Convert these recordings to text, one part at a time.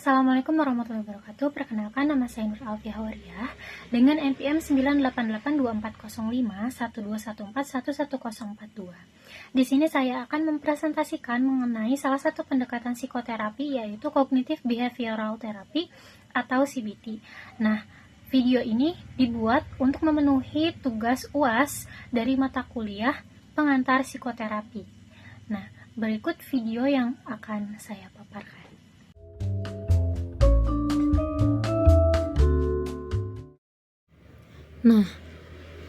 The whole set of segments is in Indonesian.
Assalamualaikum warahmatullahi wabarakatuh. Perkenalkan, nama saya Nur Alfia Hawariah dengan NPM 988240512141142. Di sini saya akan mempresentasikan mengenai salah satu pendekatan psikoterapi, yaitu Cognitive Behavioral Therapy atau CBT. Nah, video ini dibuat untuk memenuhi tugas UAS dari mata kuliah pengantar psikoterapi. Nah, berikut video yang akan saya paparkan. Nah,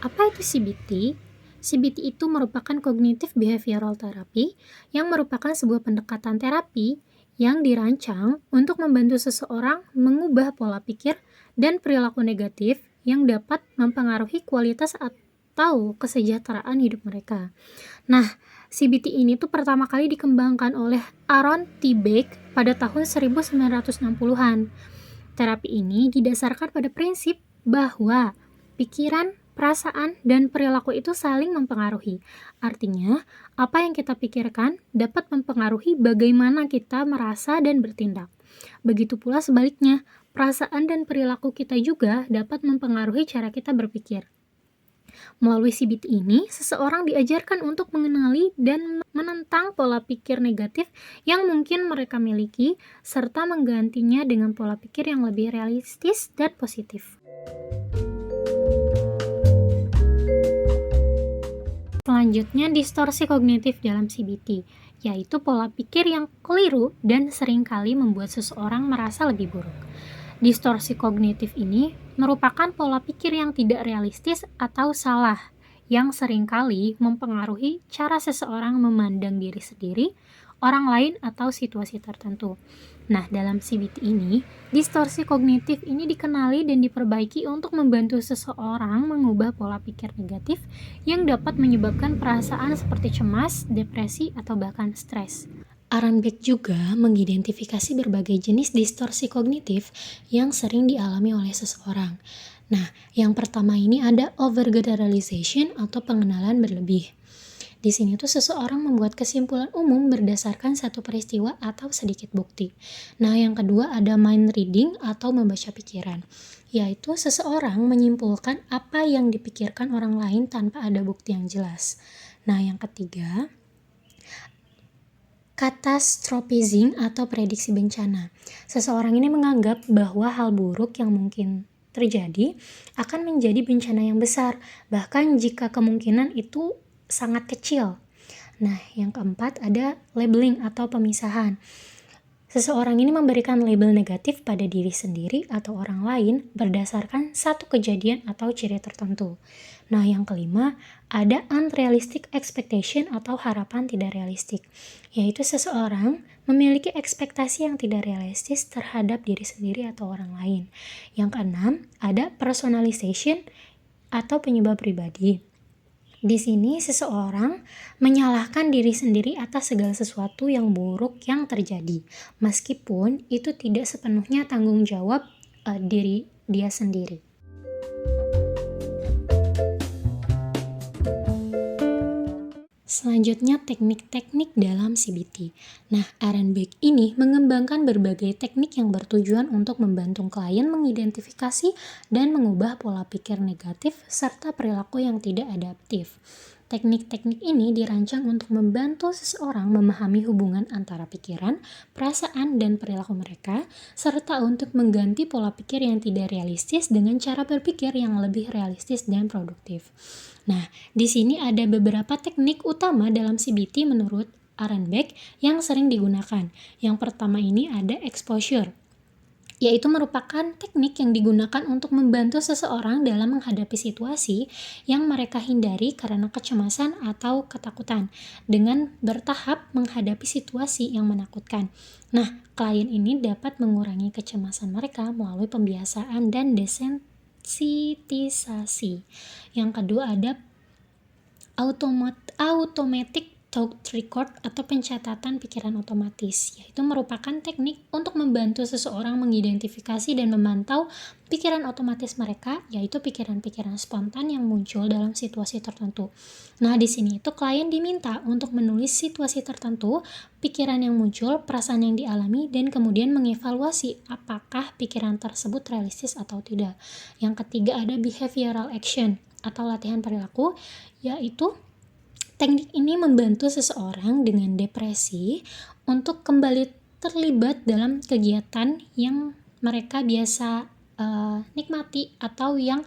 apa itu CBT? CBT itu merupakan Cognitive Behavioral Therapy yang merupakan sebuah pendekatan terapi yang dirancang untuk membantu seseorang mengubah pola pikir dan perilaku negatif yang dapat mempengaruhi kualitas atau kesejahteraan hidup mereka. Nah, CBT ini tuh pertama kali dikembangkan oleh Aaron T. Beck pada tahun 1960-an. Terapi ini didasarkan pada prinsip bahwa pikiran, perasaan, dan perilaku itu saling mempengaruhi. Artinya, apa yang kita pikirkan dapat mempengaruhi bagaimana kita merasa dan bertindak. Begitu pula sebaliknya, perasaan dan perilaku kita juga dapat mempengaruhi cara kita berpikir. Melalui CBT ini, seseorang diajarkan untuk mengenali dan menentang pola pikir negatif yang mungkin mereka miliki, serta menggantinya dengan pola pikir yang lebih realistis dan positif. Selanjutnya, distorsi kognitif dalam CBT, yaitu pola pikir yang keliru dan seringkali membuat seseorang merasa lebih buruk. Distorsi kognitif ini merupakan pola pikir yang tidak realistis atau salah, yang seringkali mempengaruhi cara seseorang memandang diri sendiri, orang lain, atau situasi tertentu. Nah, dalam CBT ini, distorsi kognitif ini dikenali dan diperbaiki untuk membantu seseorang mengubah pola pikir negatif yang dapat menyebabkan perasaan seperti cemas, depresi, atau bahkan stres. Aaron Beck juga mengidentifikasi berbagai jenis distorsi kognitif yang sering dialami oleh seseorang. Nah, yang pertama ini ada overgeneralization atau pengenalan berlebih. Di sini tuh seseorang membuat kesimpulan umum berdasarkan satu peristiwa atau sedikit bukti. Nah, yang kedua ada mind reading atau membaca pikiran, yaitu seseorang menyimpulkan apa yang dipikirkan orang lain tanpa ada bukti yang jelas. Nah, yang ketiga, catastrophizing atau prediksi bencana. Seseorang ini menganggap bahwa hal buruk yang mungkin terjadi akan menjadi bencana yang besar, bahkan jika kemungkinan itu sangat kecil. Nah, yang keempat ada labeling atau pemisahan. Seseorang ini memberikan label negatif pada diri sendiri atau orang lain berdasarkan satu kejadian atau ciri tertentu. Nah, yang kelima ada unrealistic expectation atau harapan tidak realistik, yaitu seseorang memiliki ekspektasi yang tidak realistis terhadap diri sendiri atau orang lain. Yang keenam ada personalization atau penyebab pribadi. Di sini seseorang menyalahkan diri sendiri atas segala sesuatu yang buruk yang terjadi, meskipun itu tidak sepenuhnya tanggung jawab diri dia sendiri. Selanjutnya, teknik-teknik dalam CBT. Nah, Aaron Beck ini mengembangkan berbagai teknik yang bertujuan untuk membantu klien mengidentifikasi dan mengubah pola pikir negatif serta perilaku yang tidak adaptif. Teknik-teknik ini dirancang untuk membantu seseorang memahami hubungan antara pikiran, perasaan, dan perilaku mereka, serta untuk mengganti pola pikir yang tidak realistis dengan cara berpikir yang lebih realistis dan produktif. Nah, di sini ada beberapa teknik utama dalam CBT menurut Aaron Beck yang sering digunakan. Yang pertama ini ada exposure, yaitu merupakan teknik yang digunakan untuk membantu seseorang dalam menghadapi situasi yang mereka hindari karena kecemasan atau ketakutan, dengan bertahap menghadapi situasi yang menakutkan. Nah, klien ini dapat mengurangi kecemasan mereka melalui pembiasaan dan desensitisasi. Yang kedua ada automatic thought record atau pencatatan pikiran otomatis, yaitu merupakan teknik untuk membantu seseorang mengidentifikasi dan memantau pikiran otomatis mereka, yaitu pikiran-pikiran spontan yang muncul dalam situasi tertentu. Nah, di sini itu klien diminta untuk menulis situasi tertentu, pikiran yang muncul, perasaan yang dialami, dan kemudian mengevaluasi apakah pikiran tersebut realistis atau tidak. Yang ketiga ada behavioral action atau latihan perilaku, yaitu teknik ini membantu seseorang dengan depresi untuk kembali terlibat dalam kegiatan yang mereka biasa nikmati atau yang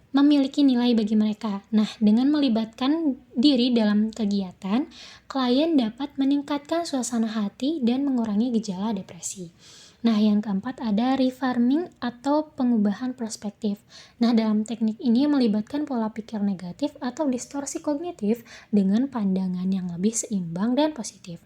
memiliki nilai bagi mereka. Nah, dengan melibatkan diri dalam kegiatan, klien dapat meningkatkan suasana hati dan mengurangi gejala depresi. Nah, yang keempat ada reframing atau pengubahan perspektif. Nah, dalam teknik ini melibatkan pola pikir negatif atau distorsi kognitif dengan pandangan yang lebih seimbang dan positif.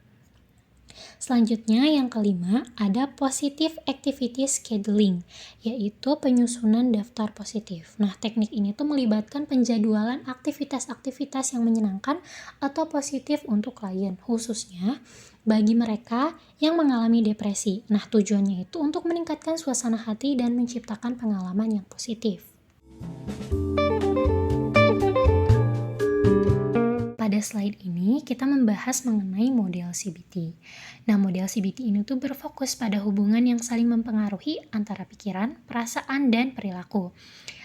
Selanjutnya yang kelima ada positive activity scheduling, yaitu penyusunan daftar positif. Nah, teknik ini tuh melibatkan penjadwalan aktivitas-aktivitas yang menyenangkan atau positif untuk klien, khususnya bagi mereka yang mengalami depresi. Nah, tujuannya itu untuk meningkatkan suasana hati dan menciptakan pengalaman yang positif. Pada slide ini kita membahas mengenai model CBT. Nah, model CBT ini tuh berfokus pada hubungan yang saling mempengaruhi antara pikiran, perasaan, dan perilaku.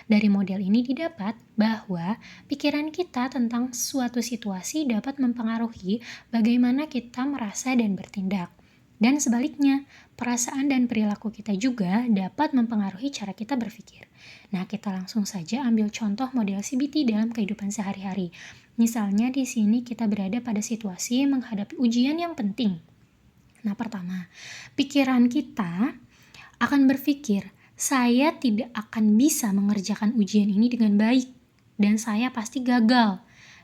Dari model ini didapat bahwa pikiran kita tentang suatu situasi dapat mempengaruhi bagaimana kita merasa dan bertindak. Dan sebaliknya, perasaan dan perilaku kita juga dapat mempengaruhi cara kita berpikir. Nah, kita langsung saja ambil contoh model CBT dalam kehidupan sehari-hari. Misalnya di sini kita berada pada situasi menghadapi ujian yang penting. Nah, pertama, pikiran kita akan berpikir, saya tidak akan bisa mengerjakan ujian ini dengan baik, dan saya pasti gagal.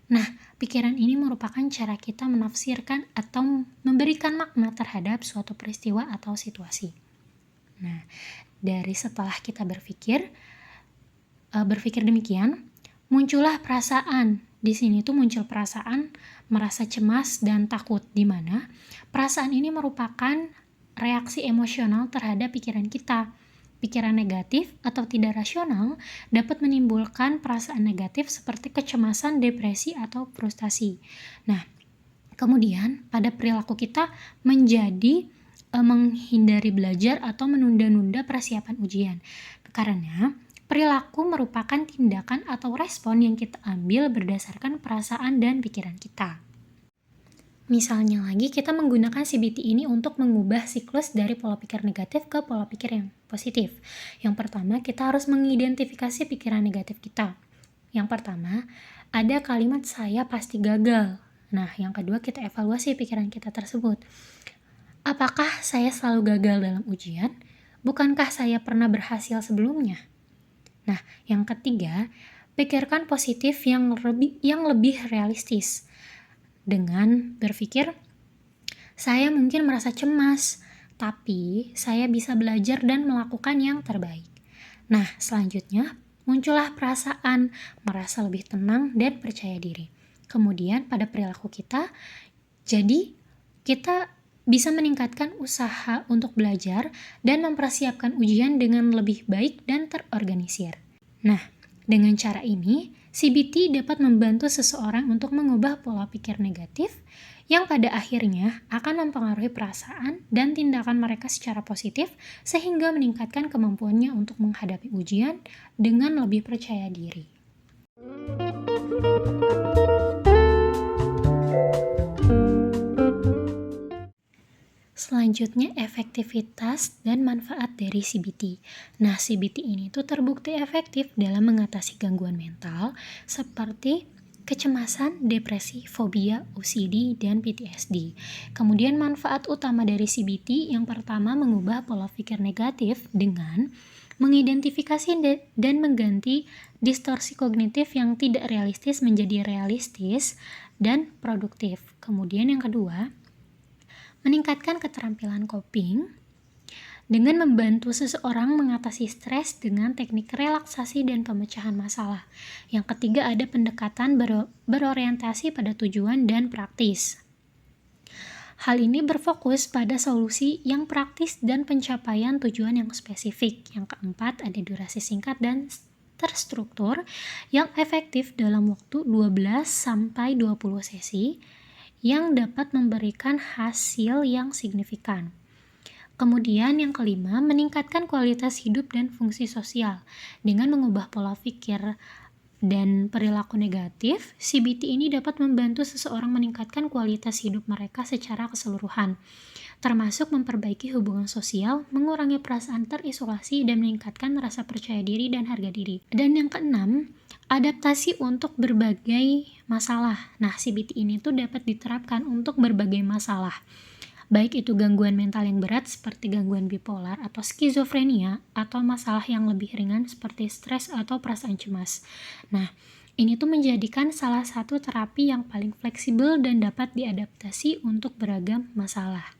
Nah, pikiran ini merupakan cara kita menafsirkan atau memberikan makna terhadap suatu peristiwa atau situasi. Nah, dari setelah kita berpikir demikian, muncullah perasaan. Di sini tuh muncul perasaan merasa cemas dan takut, di mana perasaan ini merupakan reaksi emosional terhadap pikiran kita. Pikiran negatif atau tidak rasional dapat menimbulkan perasaan negatif seperti kecemasan, depresi, atau frustasi. Nah, kemudian pada perilaku kita menjadi menghindari belajar atau menunda-nunda persiapan ujian. Karena perilaku merupakan tindakan atau respon yang kita ambil berdasarkan perasaan dan pikiran kita. Misalnya lagi, kita menggunakan CBT ini untuk mengubah siklus dari pola pikir negatif ke pola pikir yang positif. Yang pertama, kita harus mengidentifikasi pikiran negatif kita. Yang pertama, ada kalimat saya pasti gagal. Nah, yang kedua, kita evaluasi pikiran kita tersebut. Apakah saya selalu gagal dalam ujian? Bukankah saya pernah berhasil sebelumnya? Nah, yang ketiga, pikirkan positif yang lebih realistis. Dengan berpikir, saya mungkin merasa cemas, tapi saya bisa belajar dan melakukan yang terbaik. Nah, selanjutnya muncullah perasaan merasa lebih tenang dan percaya diri. Kemudian pada perilaku kita, jadi kita bisa meningkatkan usaha untuk belajar dan mempersiapkan ujian dengan lebih baik dan terorganisir. Nah, dengan cara ini, CBT dapat membantu seseorang untuk mengubah pola pikir negatif yang pada akhirnya akan mempengaruhi perasaan dan tindakan mereka secara positif sehingga meningkatkan kemampuannya untuk menghadapi ujian dengan lebih percaya diri. Selanjutnya, efektivitas dan manfaat dari CBT. Nah, CBT ini tuh terbukti efektif dalam mengatasi gangguan mental seperti kecemasan, depresi, fobia, OCD, dan PTSD. Kemudian manfaat utama dari CBT yang pertama mengubah pola pikir negatif dengan mengidentifikasi dan mengganti distorsi kognitif yang tidak realistis menjadi realistis dan produktif. Kemudian yang kedua, meningkatkan keterampilan coping dengan membantu seseorang mengatasi stres dengan teknik relaksasi dan pemecahan masalah. Yang ketiga ada pendekatan berorientasi pada tujuan dan praktis. Hal ini berfokus pada solusi yang praktis dan pencapaian tujuan yang spesifik. Yang keempat ada durasi singkat dan terstruktur yang efektif dalam waktu 12-20 sesi yang dapat memberikan hasil yang signifikan. Kemudian yang kelima, meningkatkan kualitas hidup dan fungsi sosial. Dengan mengubah pola pikir dan perilaku negatif, CBT ini dapat membantu seseorang meningkatkan kualitas hidup mereka secara keseluruhan, termasuk memperbaiki hubungan sosial, mengurangi perasaan terisolasi, dan meningkatkan rasa percaya diri dan harga diri. Dan yang keenam, adaptasi untuk berbagai masalah. Nah, CBT ini tuh dapat diterapkan untuk berbagai masalah, baik itu gangguan mental yang berat seperti gangguan bipolar atau skizofrenia, atau masalah yang lebih ringan seperti stres atau perasaan cemas. Nah, ini tuh menjadikan salah satu terapi yang paling fleksibel dan dapat diadaptasi untuk beragam masalah.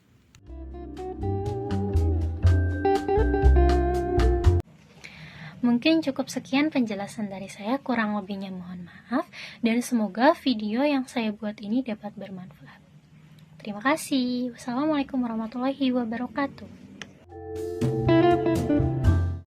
Mungkin cukup sekian penjelasan dari saya, kurang lebihnya mohon maaf, dan semoga video yang saya buat ini dapat bermanfaat. Terima kasih. Wassalamualaikum warahmatullahi wabarakatuh.